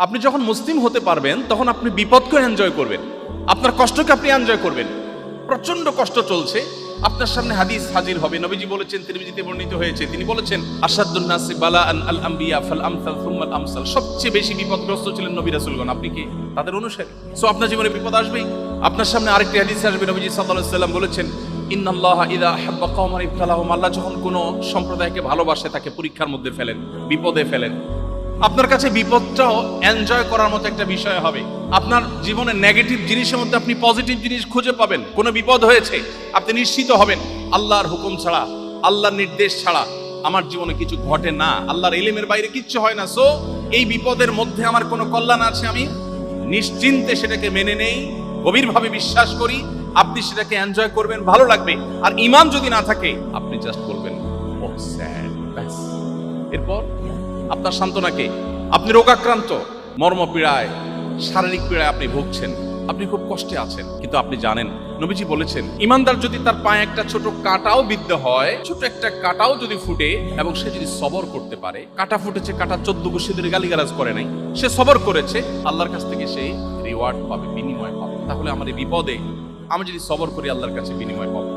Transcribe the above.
আপনি যখন মুসলিম হতে পারবেন তখন আপনি বিপদকে এনজয় করবেন, আপনার কষ্টকে আপনি এনজয় করবেন। প্রচন্ড কষ্ট চলছে, আপনার সামনে হাদিস হাজির হবে। নবীজি বলেছেন, তিরমিজিতে বর্ণিত হয়েছে, তিনি বলেছেন আশাদ্দুন নাসি বালাআন আল আমবিয়া ফাল আমসাল সুম্মাল আমসাল। সবচেয়ে বেশি বিপদগ্রস্ত ছিলেন নবী রাসূলগণ। আপনি কি তাদের অনুসারী? সো আপনার জীবনে বিপদ আসবেই। আপনার সামনে আরেকটি হাদিস আসবে, নবীজি সাল্লাল্লাহু আলাইহি ওয়াসাল্লাম বলেছেন ইন্নাল্লাহা ইযা আহাব্বা কওমান ইবতালাহুম। আল্লাহ যখন কোনো সম্প্রদায়কে ভালোবাসে তাকে পরীক্ষার মধ্যে ফেলেন, বিপদে ফেলেন। আপনার কাছে বিপদটাও এনজয় করার মতো একটা বিষয় হবে। আপনার জীবনে নেগেটিভ জিনিসের মধ্যে আপনি পজিটিভ জিনিস খুঁজে পাবেন। কোনো বিপদ হয়েছে, আপনি নিশ্চিত হবেন আল্লাহর হুকুম ছাড়া, আল্লাহর নির্দেশ ছাড়া আমার জীবনে কিছু ঘটে না, আল্লাহর ইলমের বাইরে কিচ্ছু হয় না। সো এই বিপদের মধ্যে আমার কোনো কল্যাণ আছে, আমি নিশ্চিন্তে সেটাকে মেনে নেই, গভীরভাবে বিশ্বাস করি। আপনি সেটাকে এনজয় করবেন, ভালো লাগবে। আর ঈমান যদি না থাকে আপনি জাস্ট বলবেন ও স্যাড, ব্যাস। এরপর আপনার সান্ত্বনাকে, আপনি রোগাক্রান্ত, মর্মপীড়ায়, শারীরিক পীড়ায় আপনি ভুগছেন, আপনি খুব কষ্টে আছেন, কিন্তু আপনি জানেন নবীজি বলেছেন ইমানদার যদি তার পায়ে একটা ছোট কাঁটাও বিদ্ধ হয়, ছোট একটা কাঁটাও যদি ফুটে এবং সে যদি সবর করতে পারে, কাঁটা ফুটেছে, কাঁটা 14 গোষ্ঠী ধরে গালিগালাজ করে নাই, সে সবর করেছে, আল্লাহর কাছ থেকে সে রিওয়ার্ড পাবে, বিনিময় পাবে। তাহলে আমার এই বিপদে আমি যদি সবর করি আল্লাহর কাছে বিনিময় পাবো।